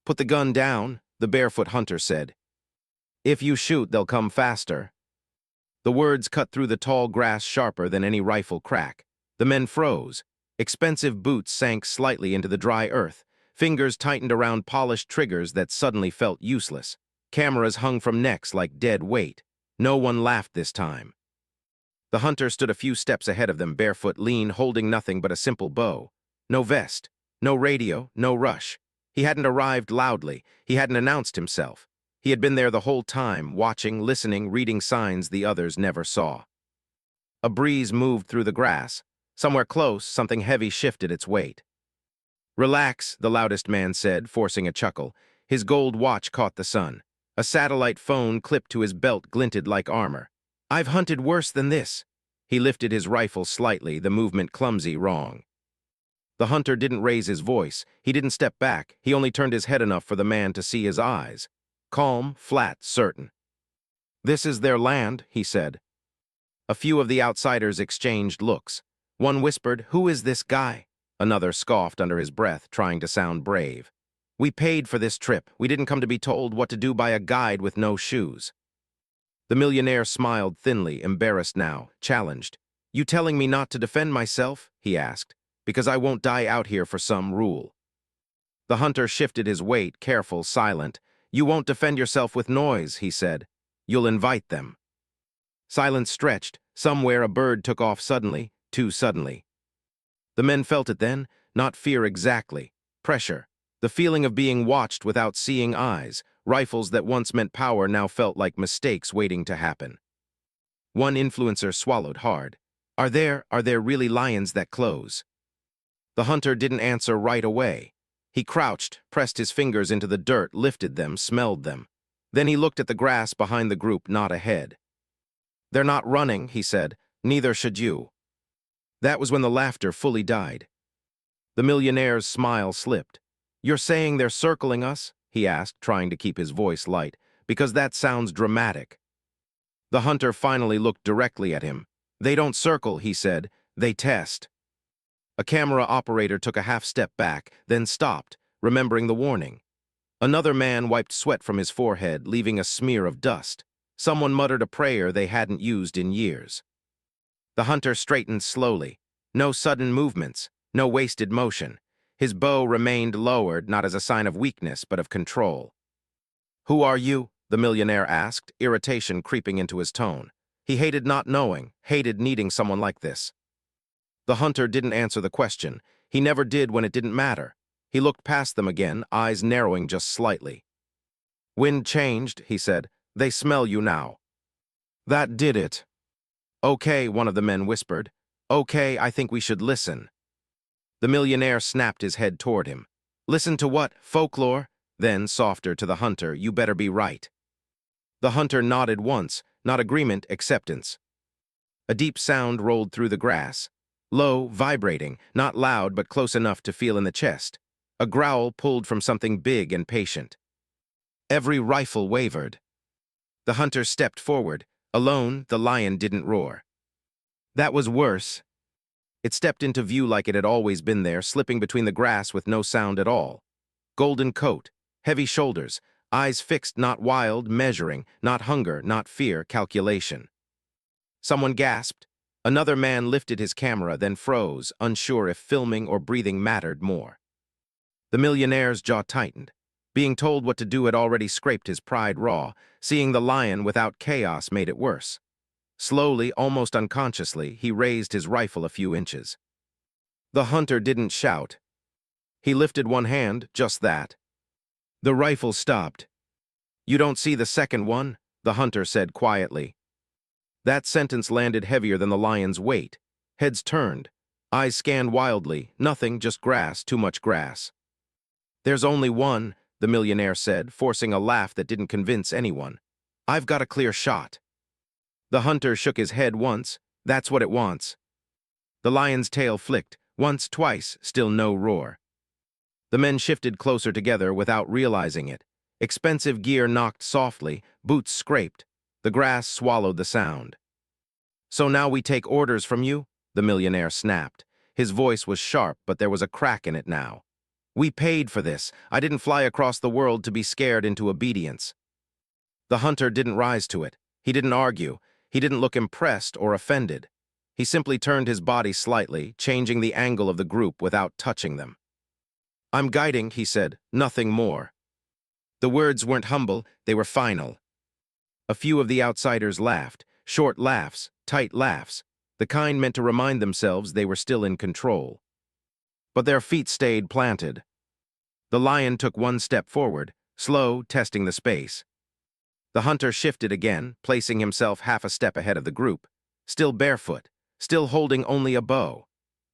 Put the gun down, the barefoot hunter said. If you shoot, they'll come faster. The words cut through the tall grass sharper than any rifle crack. The men froze. Expensive boots sank slightly into the dry earth. Fingers tightened around polished triggers that suddenly felt useless. Cameras hung from necks like dead weight. No one laughed this time. The hunter stood a few steps ahead of them, barefoot, lean, holding nothing but a simple bow. No vest, no radio, no rush. He hadn't arrived loudly. He hadn't announced himself. He had been there the whole time, watching, listening, reading signs the others never saw. A breeze moved through the grass. Somewhere close, something heavy shifted its weight. Relax, the loudest man said, forcing a chuckle. His gold watch caught the sun. A satellite phone clipped to his belt glinted like armor. I've hunted worse than this. He lifted his rifle slightly, the movement clumsy, wrong. The hunter didn't raise his voice. He didn't step back. He only turned his head enough for the man to see his eyes. Calm, flat, certain. This is their land, he said. A few of the outsiders exchanged looks. One whispered, "Who is this guy?" Another scoffed under his breath, trying to sound brave. We paid for this trip. We didn't come to be told what to do by a guide with no shoes. The millionaire smiled thinly, embarrassed now, challenged. You telling me not to defend myself? He asked. Because I won't die out here for some rule. The hunter shifted his weight, careful, silent. You won't defend yourself with noise, he said. You'll invite them. Silence stretched. Somewhere a bird took off suddenly, too suddenly. The men felt it then, not fear exactly. Pressure. The feeling of being watched without seeing eyes. Rifles that once meant power now felt like mistakes waiting to happen. One influencer swallowed hard. Are there really lions that close? The hunter didn't answer right away. He crouched, pressed his fingers into the dirt, lifted them, smelled them. Then he looked at the grass behind the group, not ahead. They're not running, he said. Neither should you. That was when the laughter fully died. The millionaire's smile slipped. You're saying they're circling us? He asked, trying to keep his voice light. Because that sounds dramatic. The hunter finally looked directly at him. They don't circle, he said. They test. A camera operator took a half step back, then stopped, remembering the warning. Another man wiped sweat from his forehead, leaving a smear of dust. Someone muttered a prayer they hadn't used in years. The hunter straightened slowly. No sudden movements, no wasted motion. His bow remained lowered, not as a sign of weakness, but of control. Who are you? The millionaire asked, irritation creeping into his tone. He hated not knowing, hated needing someone like this. The hunter didn't answer the question. He never did when it didn't matter. He looked past them again, eyes narrowing just slightly. Wind changed, he said. They smell you now. That did it. Okay, one of the men whispered. Okay, I think we should listen. The millionaire snapped his head toward him. Listen to what? Folklore? Then, softer to the hunter, you better be right. The hunter nodded once, not agreement, acceptance. A deep sound rolled through the grass. Low, vibrating, not loud but close enough to feel in the chest. A growl pulled from something big and patient. Every rifle wavered. The hunter stepped forward. Alone, the lion didn't roar. That was worse. It stepped into view like it had always been there, slipping between the grass with no sound at all. Golden coat, heavy shoulders, eyes fixed, not wild, measuring, not hunger, not fear, calculation. Someone gasped. Another man lifted his camera, then froze, unsure if filming or breathing mattered more. The millionaire's jaw tightened. Being told what to do had already scraped his pride raw. Seeing the lion without chaos made it worse. Slowly, almost unconsciously, he raised his rifle a few inches. The hunter didn't shout. He lifted one hand, just that. The rifle stopped. You don't see the second one? The hunter said quietly. That sentence landed heavier than the lion's weight. Heads turned. Eyes scanned wildly. Nothing, just grass, too much grass. There's only one, the millionaire said, forcing a laugh that didn't convince anyone. I've got a clear shot. The hunter shook his head once. That's what it wants. The lion's tail flicked. Once, twice, still no roar. The men shifted closer together without realizing it. Expensive gear knocked softly, boots scraped. The grass swallowed the sound. So now we take orders from you? The millionaire snapped. His voice was sharp, but there was a crack in it now. We paid for this. I didn't fly across the world to be scared into obedience. The hunter didn't rise to it. He didn't argue. He didn't look impressed or offended. He simply turned his body slightly, changing the angle of the group without touching them. "I'm guiding," he said, "nothing more." The words weren't humble, they were final. A few of the outsiders laughed, short laughs, tight laughs, the kind meant to remind themselves they were still in control. But their feet stayed planted. The lion took one step forward, slow, testing the space. The hunter shifted again, placing himself half a step ahead of the group, still barefoot, still holding only a bow.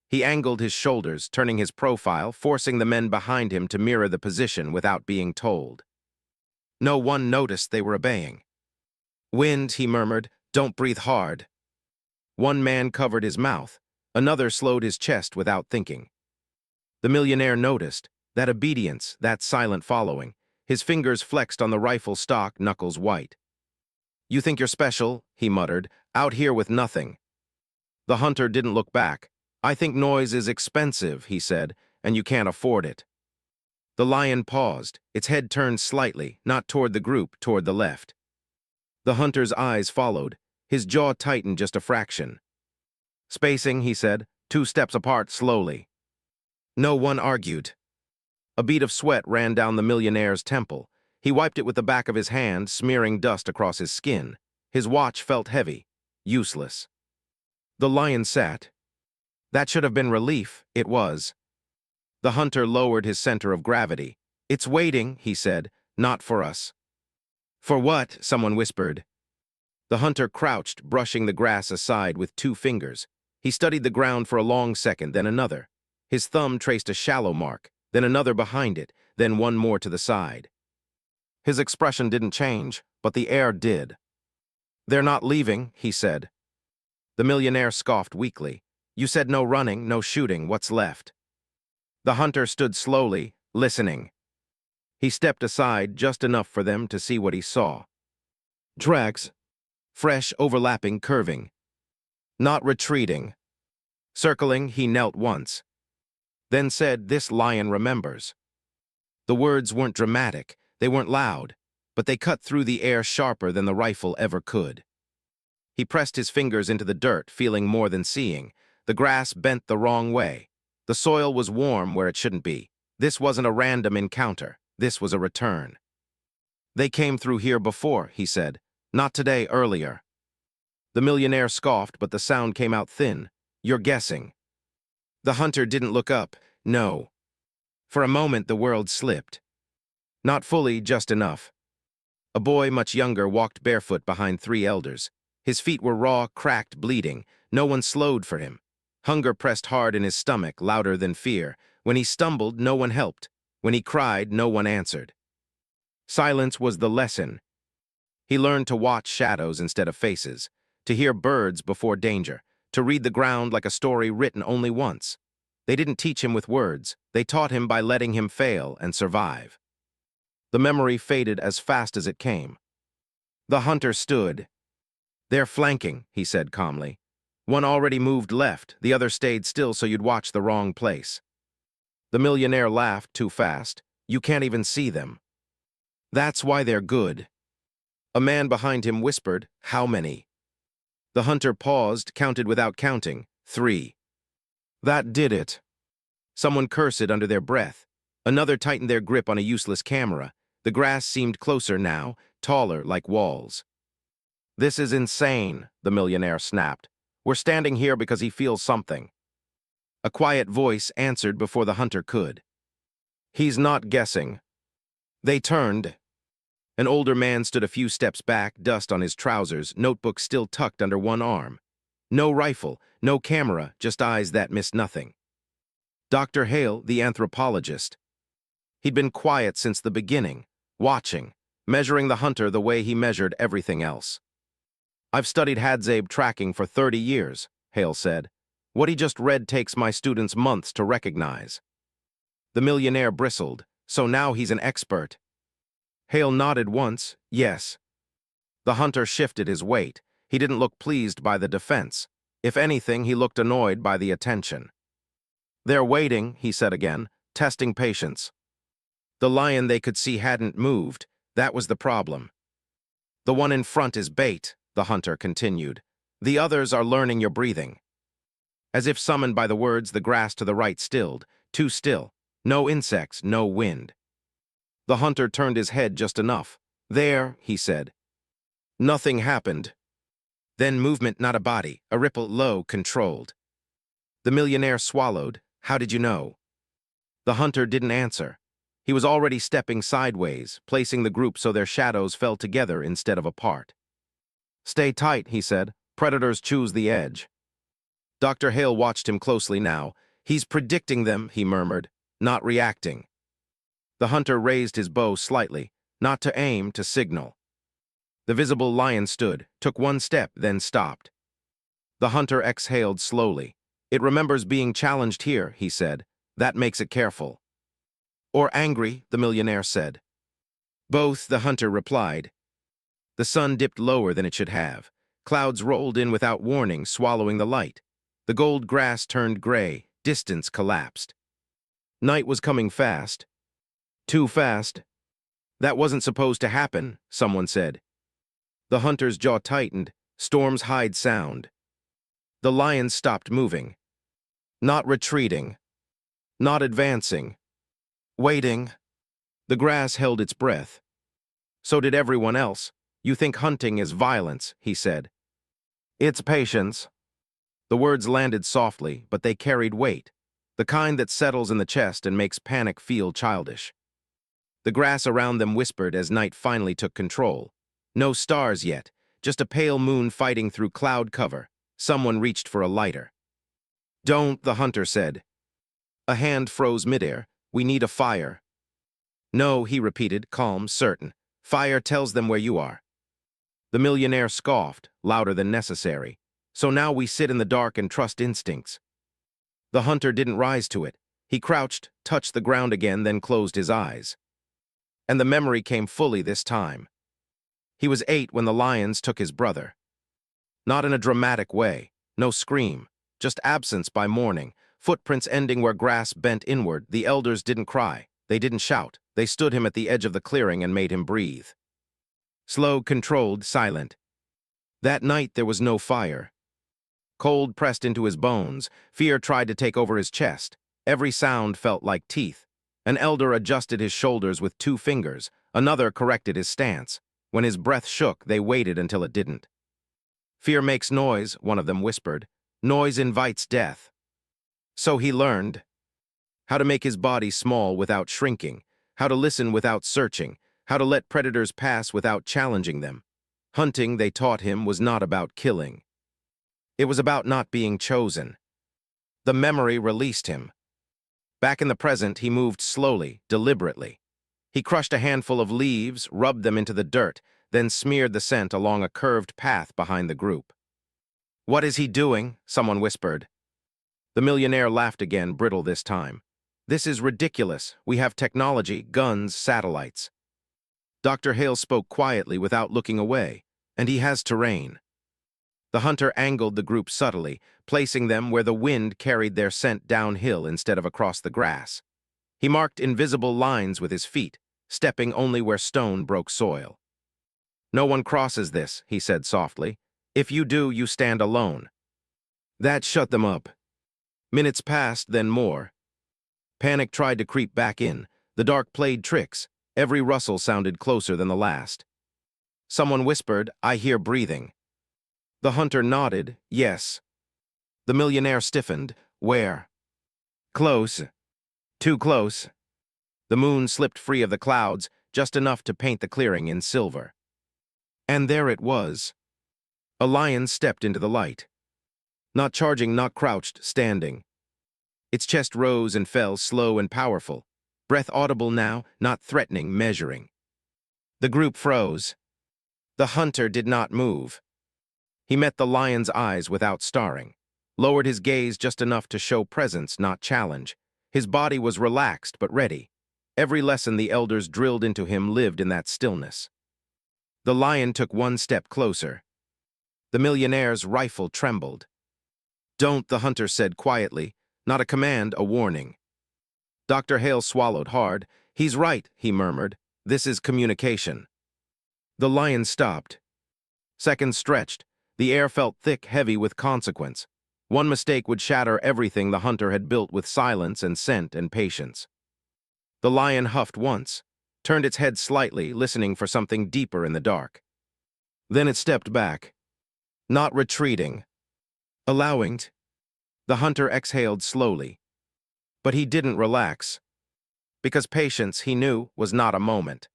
He angled his shoulders, turning his profile, forcing the men behind him to mirror the position without being told. No one noticed they were obeying. "Wind," he murmured, "don't breathe hard." One man covered his mouth, another slowed his chest without thinking. The millionaire noticed, that obedience, that silent following. His fingers flexed on the rifle stock, knuckles white. "You think you're special," he muttered, "out here with nothing." The hunter didn't look back. "I think noise is expensive," he said, "and you can't afford it." The lion paused, its head turned slightly, not toward the group, toward the left. The hunter's eyes followed, his jaw tightened just a fraction. "Spacing," he said, "2 steps apart slowly." No one argued. A bead of sweat ran down the millionaire's temple. He wiped it with the back of his hand, smearing dust across his skin. His watch felt heavy, useless. The lion sat. That should have been relief, it was. The hunter lowered his center of gravity. "It's waiting," he said, "not for us." "For what?" someone whispered. The hunter crouched, brushing the grass aside with 2 fingers. He studied the ground for a long second, then another. His thumb traced a shallow mark, then another behind it, then one more to the side. His expression didn't change, but the air did. "They're not leaving," he said. The millionaire scoffed weakly. "You said no running, no shooting, what's left?" The hunter stood slowly, listening. He stepped aside just enough for them to see what he saw. Tracks. Fresh, overlapping, curving. Not retreating. Circling, he knelt once. Then said, "This lion remembers." The words weren't dramatic, they weren't loud, but they cut through the air sharper than the rifle ever could. He pressed his fingers into the dirt, feeling more than seeing. The grass bent the wrong way. The soil was warm where it shouldn't be. This wasn't a random encounter. This was a return. "They came through here before," he said. "Not today, earlier." The millionaire scoffed, but the sound came out thin. "You're guessing." The hunter didn't look up. No. For a moment, the world slipped. Not fully, just enough. A boy much younger walked barefoot behind 3 elders. His feet were raw, cracked, bleeding. No one slowed for him. Hunger pressed hard in his stomach, louder than fear. When he stumbled, no one helped. When he cried, no one answered. Silence was the lesson. He learned to watch shadows instead of faces, to hear birds before danger, to read the ground like a story written only once. They didn't teach him with words. They taught him by letting him fail and survive. The memory faded as fast as it came. The hunter stood. "They're flanking," he said calmly. "One already moved left, the other stayed still so you'd watch the wrong place." The millionaire laughed too fast. "You can't even see them." "That's why they're good." A man behind him whispered, "How many?" The hunter paused, counted without counting. 3. That did it. Someone cursed under their breath. Another tightened their grip on a useless camera. The grass seemed closer now, taller, like walls. "This is insane," the millionaire snapped. "We're standing here because he feels something." A quiet voice answered before the hunter could. "He's not guessing." They turned. An older man stood a few steps back, dust on his trousers, notebook still tucked under one arm. No rifle, no camera, just eyes that missed nothing. Dr. Hale, the anthropologist. He'd been quiet since the beginning, watching, measuring the hunter the way he measured everything else. "I've studied Hadzabe tracking for 30 years, Hale said. "What he just read takes my students months to recognize." The millionaire bristled. "So now he's an expert." Hale nodded once, "Yes." The hunter shifted his weight. He didn't look pleased by the defense. If anything, he looked annoyed by the attention. "They're waiting," he said again. testing patience. The lion they could see hadn't moved. That was the problem. The one in front is bait, the hunter continued. The others are learning your breathing. As if summoned by the words, the grass to the right stilled, too still. No insects, no wind. The hunter turned his head just enough. There, he said. Nothing happened. Then movement, not a body, a ripple, low, controlled. The millionaire swallowed. How did you know? The hunter didn't answer. He was already stepping sideways, placing the group so their shadows fell together instead of apart. Stay tight, he said. Predators choose the edge. Dr. Hale watched him closely now. He's predicting them, he murmured, not reacting. The hunter raised his bow slightly, not to aim, to signal. The visible lion stood, took one step, then stopped. The hunter exhaled slowly. It remembers being challenged here, he said. That makes it careful. Or angry, the millionaire said. Both, the hunter replied. The sun dipped lower than it should have. Clouds rolled in without warning, swallowing the light. The gold grass turned gray, distance collapsed. Night was coming fast. Too fast. That wasn't supposed to happen, someone said. The hunter's jaw tightened, storms hide sound. The lion stopped moving. Not retreating. Not advancing. Waiting. The grass held its breath. So did everyone else. You think hunting is violence, he said. It's patience. The words landed softly, but they carried weight, the kind that settles in the chest and makes panic feel childish. The grass around them whispered as night finally took control. No stars yet, just a pale moon fighting through cloud cover. Someone reached for a lighter. Don't, the hunter said. A hand froze midair. We need a fire. No, he repeated, calm, certain. Fire tells them where you are. The millionaire scoffed, louder than necessary. So now we sit in the dark and trust instincts. The hunter didn't rise to it. He crouched, touched the ground again, then closed his eyes. And the memory came fully this time. He was 8 when the lions took his brother. Not in a dramatic way, no scream, just absence by morning, footprints ending where grass bent inward. The elders didn't cry, they didn't shout, they stood him at the edge of the clearing and made him breathe. Slow, controlled, silent. That night there was no fire. Cold pressed into his bones, fear tried to take over his chest. Every sound felt like teeth. An elder adjusted his shoulders with 2 fingers, another corrected his stance. When his breath shook, they waited until it didn't. Fear makes noise, one of them whispered. Noise invites death. So he learned how to make his body small without shrinking, how to listen without searching, how to let predators pass without challenging them. Hunting, they taught him, was not about killing. It was about not being chosen. The memory released him. Back in the present, he moved slowly, deliberately. He crushed a handful of leaves, rubbed them into the dirt, then smeared the scent along a curved path behind the group. What is he doing? Someone whispered. The millionaire laughed again, brittle this time. This is ridiculous. We have technology, guns, satellites. Dr. Hale spoke quietly without looking away, and he has terrain. The hunter angled the group subtly, placing them where the wind carried their scent downhill instead of across the grass. He marked invisible lines with his feet, stepping only where stone broke soil. No one crosses this, he said softly. If you do, you stand alone. That shut them up. Minutes passed, then more. Panic tried to creep back in. The dark played tricks. Every rustle sounded closer than the last. Someone whispered, I hear breathing. The hunter nodded, yes. The millionaire stiffened. Where? Close. Too close. The moon slipped free of the clouds, just enough to paint the clearing in silver. And there it was. A lion stepped into the light. Not charging, not crouched, standing. Its chest rose and fell, slow and powerful. Breath audible now, not threatening, measuring. The group froze. The hunter did not move. He met the lion's eyes without staring, lowered his gaze just enough to show presence, not challenge. His body was relaxed but ready. Every lesson the elders drilled into him lived in that stillness. The lion took one step closer. The millionaire's rifle trembled. Don't, the hunter said quietly, not a command, a warning. Dr. Hale swallowed hard. "He's right," he murmured. "This is communication." The lion stopped. Seconds stretched. The air felt thick, heavy with consequence. One mistake would shatter everything the hunter had built with silence and scent and patience. The lion huffed once, turned its head slightly, listening for something deeper in the dark. Then it stepped back, not retreating, allowing. The hunter exhaled slowly. But he didn't relax, because patience, he knew, was not a moment.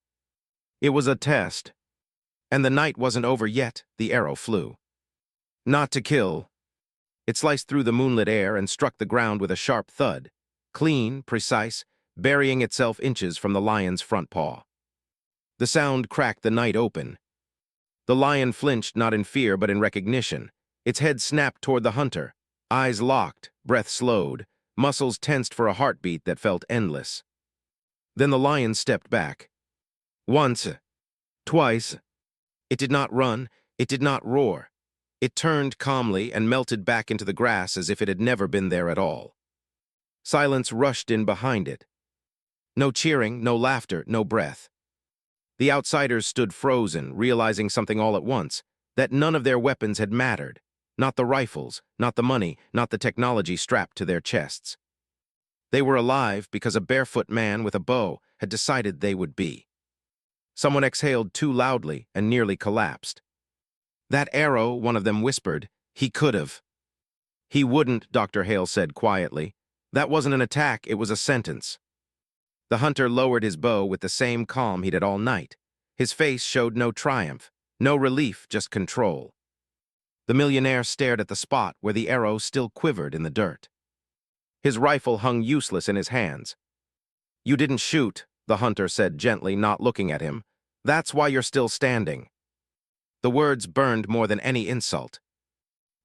It was a test. And the night wasn't over yet. The arrow flew. Not to kill. It sliced through the moonlit air and struck the ground with a sharp thud, clean, precise, burying itself inches from the lion's front paw. The sound cracked the night open. The lion flinched not in fear but in recognition. Its head snapped toward the hunter, eyes locked, breath slowed, muscles tensed for a heartbeat that felt endless. Then the lion stepped back. Once, twice. It did not run, it did not roar. It turned calmly and melted back into the grass as if it had never been there at all. Silence rushed in behind it. No cheering, no laughter, no breath. The outsiders stood frozen, realizing something all at once, that none of their weapons had mattered. Not the rifles, not the money, not the technology strapped to their chests. They were alive because a barefoot man with a bow had decided they would be. Someone exhaled too loudly and nearly collapsed. "That arrow," one of them whispered, "he could have." "He wouldn't," Dr. Hale said quietly. "That wasn't an attack, it was a sentence." The hunter lowered his bow with the same calm he'd had all night. His face showed no triumph, no relief, just control. The millionaire stared at the spot where the arrow still quivered in the dirt. His rifle hung useless in his hands. "You didn't shoot," the hunter said gently, not looking at him. "That's why you're still standing." The words burned more than any insult.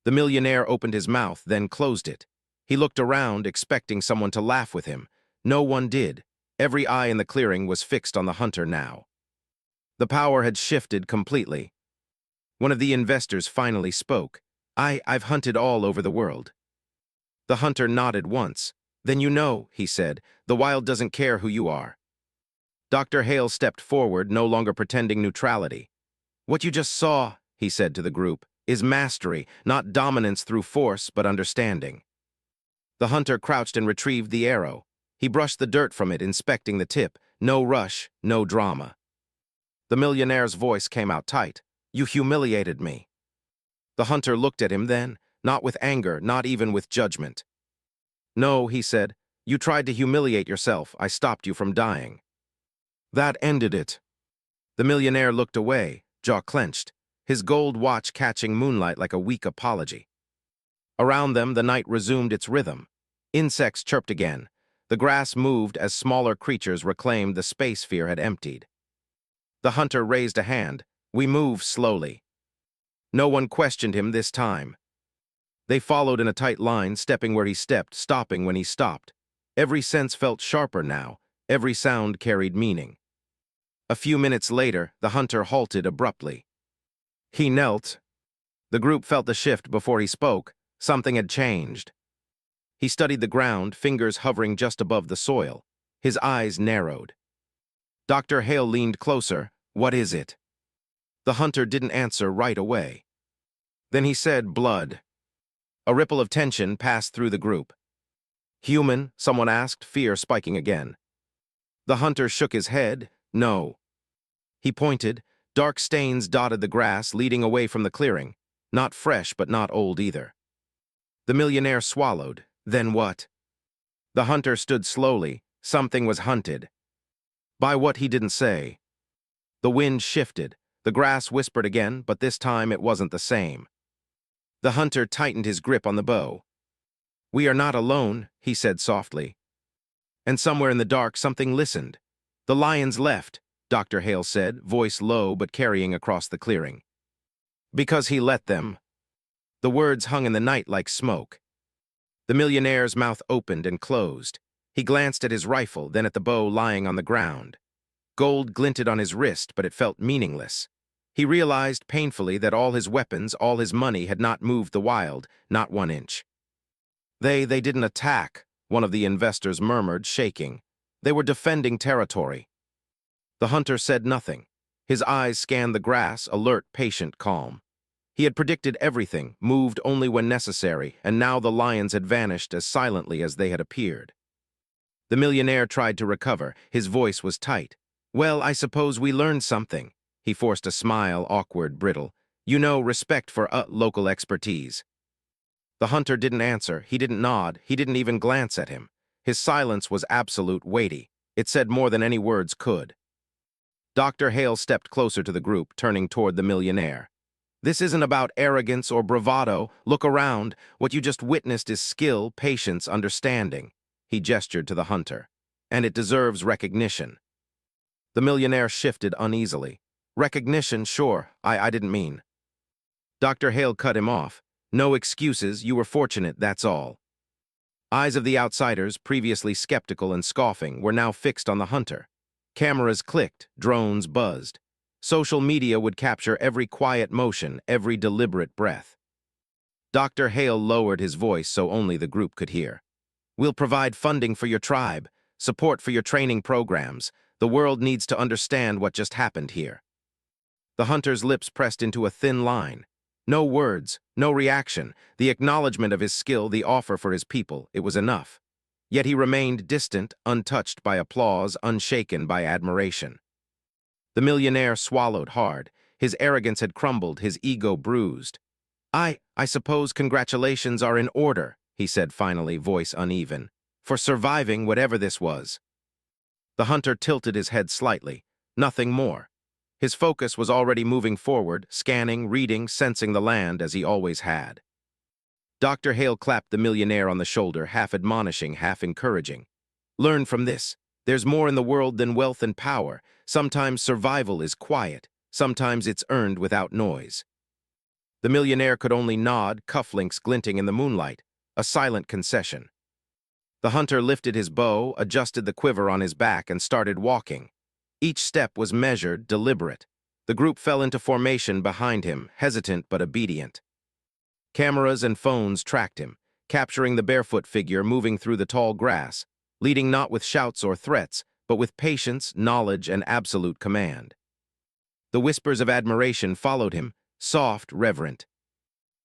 The millionaire opened his mouth, then closed it. He looked around, expecting someone to laugh with him. No one did. Every eye in the clearing was fixed on the hunter now. The power had shifted completely. One of the investors finally spoke. I've hunted all over the world." The hunter nodded once. "Then you know," he said, "the wild doesn't care who you are." Dr. Hale stepped forward, no longer pretending neutrality. "What you just saw," he said to the group, "is mastery, not dominance through force, but understanding." The hunter crouched and retrieved the arrow. He brushed the dirt from it, inspecting the tip. No rush, no drama. The millionaire's voice came out tight. "You humiliated me." The hunter looked at him then, not with anger, not even with judgment. "No," he said, "you tried to humiliate yourself. I stopped you from dying." That ended it. The millionaire looked away, jaw clenched, his gold watch catching moonlight like a weak apology. Around them, the night resumed its rhythm. Insects chirped again. The grass moved as smaller creatures reclaimed the space fear had emptied. The hunter raised a hand. "We move slowly." No one questioned him this time. They followed in a tight line, stepping where he stepped, stopping when he stopped. Every sense felt sharper now. Every sound carried meaning. A few minutes later, the hunter halted abruptly. He knelt. The group felt the shift before he spoke. Something had changed. He studied the ground, fingers hovering just above the soil. His eyes narrowed. Dr. Hale leaned closer. "What is it?" The hunter didn't answer right away. Then he said, "Blood." A ripple of tension passed through the group. "Human?" someone asked, fear spiking again. The hunter shook his head. "No." He pointed. Dark stains dotted the grass, leading away from the clearing. Not fresh, but not old either. The millionaire swallowed. "Then what?" The hunter stood slowly. Something was hunted. By what, he didn't say. The wind shifted. The grass whispered again, but this time it wasn't the same. The hunter tightened his grip on the bow. "We are not alone," he said softly. And somewhere in the dark, something listened. "The lions left," Dr. Hale said, voice low but carrying across the clearing. "Because he let them." The words hung in the night like smoke. The millionaire's mouth opened and closed. He glanced at his rifle, then at the bow lying on the ground. Gold glinted on his wrist, but it felt meaningless. He realized painfully that all his weapons, all his money had not moved the wild, not 1 inch. They didn't attack," one of the investors murmured, shaking. They were defending territory. The hunter said nothing. His eyes scanned the grass, alert, patient, calm. He had predicted everything, moved only when necessary, and now the lions had vanished as silently as they had appeared. The millionaire tried to recover. His voice was tight. "Well, I suppose we learned something." He forced a smile, awkward, brittle. "You know, respect for local expertise." The hunter didn't answer, he didn't nod, he didn't even glance at him. His silence was absolute, weighty. It said more than any words could. Dr. Hale stepped closer to the group, turning toward the millionaire. "This isn't about arrogance or bravado. Look around. What you just witnessed is skill, patience, understanding." He gestured to the hunter. "And it deserves recognition." The millionaire shifted uneasily. "Recognition, sure. I didn't mean." Dr. Hale cut him off. "No excuses, you were fortunate, that's all." Eyes of the outsiders, previously skeptical and scoffing, were now fixed on the hunter. Cameras clicked, drones buzzed. Social media would capture every quiet motion, every deliberate breath. Dr. Hale lowered his voice so only the group could hear. "We'll provide funding for your tribe, support for your training programs. The world needs to understand what just happened here." The hunter's lips pressed into a thin line. No words, no reaction, the acknowledgement of his skill, the offer for his people, it was enough. Yet he remained distant, untouched by applause, unshaken by admiration. The millionaire swallowed hard. His arrogance had crumbled, his ego bruised. I suppose congratulations are in order," he said finally, voice uneven, "for surviving whatever this was." The hunter tilted his head slightly. Nothing more. His focus was already moving forward, scanning, reading, sensing the land as he always had. Dr. Hale clapped the millionaire on the shoulder, half admonishing, half encouraging. "Learn from this. There's more in the world than wealth and power. Sometimes survival is quiet. Sometimes it's earned without noise." The millionaire could only nod, cufflinks glinting in the moonlight, a silent concession. The hunter lifted his bow, adjusted the quiver on his back, and started walking. Each step was measured, deliberate. The group fell into formation behind him, hesitant but obedient. Cameras and phones tracked him, capturing the barefoot figure moving through the tall grass, leading not with shouts or threats, but with patience, knowledge, and absolute command. The whispers of admiration followed him, soft, reverent.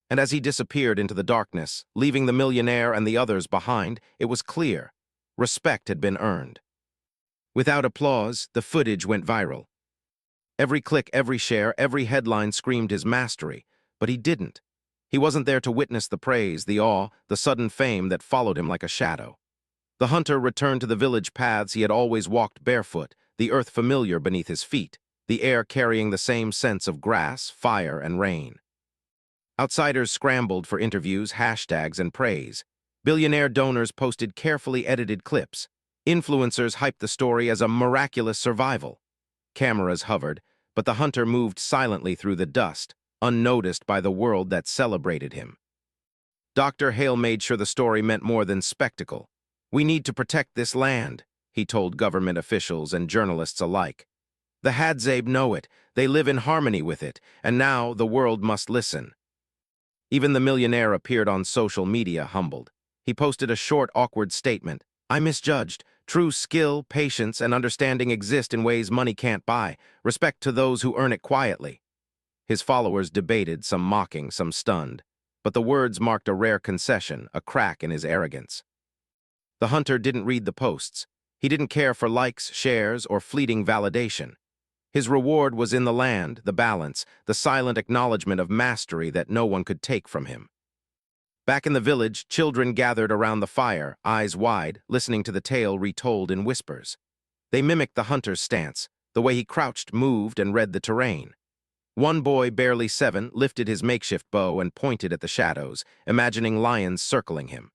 And as he disappeared into the darkness, leaving the millionaire and the others behind, it was clear. Respect had been earned. Without applause, the footage went viral. Every click, every share, every headline screamed his mastery, but he didn't. He wasn't there to witness the praise, the awe, the sudden fame that followed him like a shadow. The hunter returned to the village paths he had always walked barefoot, the earth familiar beneath his feet, the air carrying the same sense of grass, fire, and rain. Outsiders scrambled for interviews, hashtags, and praise. Billionaire donors posted carefully edited clips. Influencers hyped the story as a miraculous survival. Cameras hovered, but the hunter moved silently through the dust, unnoticed by the world that celebrated him. Dr. Hale made sure the story meant more than spectacle. "We need to protect this land," he told government officials and journalists alike. "The Hadzabe know it, they live in harmony with it, and now the world must listen." Even the millionaire appeared on social media humbled. He posted a short, awkward statement. "I misjudged. True skill, patience, and understanding exist in ways money can't buy. Respect to those who earn it quietly." His followers debated, some mocking, some stunned. But the words marked a rare concession, a crack in his arrogance. The hunter didn't read the posts. He didn't care for likes, shares, or fleeting validation. His reward was in the land, the balance, the silent acknowledgement of mastery that no one could take from him. Back in the village, children gathered around the fire, eyes wide, listening to the tale retold in whispers. They mimicked the hunter's stance, the way he crouched, moved, and read the terrain. One boy, barely 7, lifted his makeshift bow and pointed at the shadows, imagining lions circling him.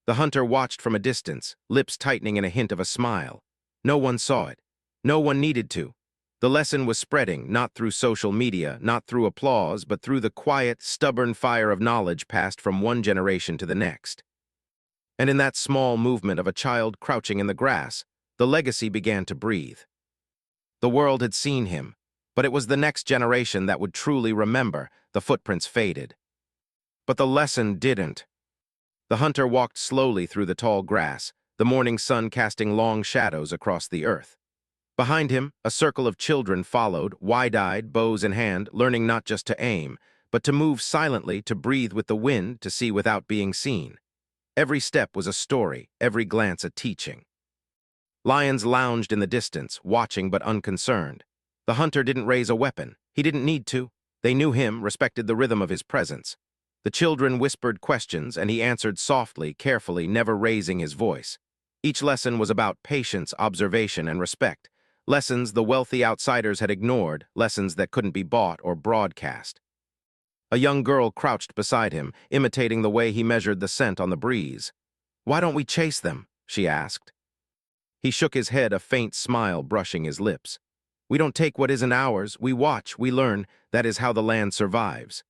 The hunter watched from a distance, lips tightening in a hint of a smile. No one saw it. No one needed to. The lesson was spreading, not through social media, not through applause, but through the quiet, stubborn fire of knowledge passed from one generation to the next. And in that small movement of a child crouching in the grass, the legacy began to breathe. The world had seen him, but it was the next generation that would truly remember. The footprints faded. But the lesson didn't. The hunter walked slowly through the tall grass, the morning sun casting long shadows across the earth. Behind him, a circle of children followed, wide-eyed, bows in hand, learning not just to aim, but to move silently, to breathe with the wind, to see without being seen. Every step was a story, every glance a teaching. Lions lounged in the distance, watching but unconcerned. The hunter didn't raise a weapon. He didn't need to. They knew him, respected the rhythm of his presence. The children whispered questions, and he answered softly, carefully, never raising his voice. Each lesson was about patience, observation, and respect. Lessons the wealthy outsiders had ignored, lessons that couldn't be bought or broadcast. A young girl crouched beside him, imitating the way he measured the scent on the breeze. "Why don't we chase them?" she asked. He shook his head, a faint smile brushing his lips. "We don't take what isn't ours. We watch, we learn. That is how the land survives."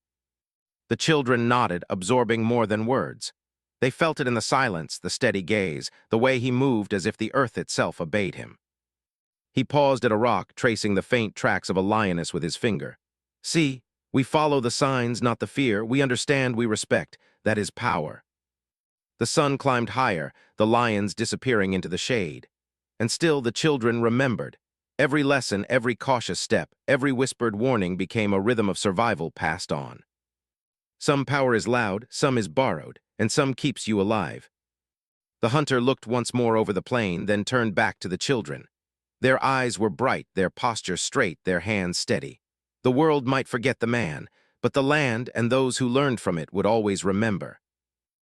The children nodded, absorbing more than words. They felt it in the silence, the steady gaze, the way he moved as if the earth itself obeyed him. He paused at a rock, tracing the faint tracks of a lioness with his finger. "See, we follow the signs, not the fear. We understand, we respect. That is power." The sun climbed higher, the lions disappearing into the shade. And still the children remembered. Every lesson, every cautious step, every whispered warning became a rhythm of survival passed on. Some power is loud, some is borrowed, and some keeps you alive. The hunter looked once more over the plain, then turned back to the children. Their eyes were bright, their posture straight, their hands steady. The world might forget the man, but the land and those who learned from it would always remember.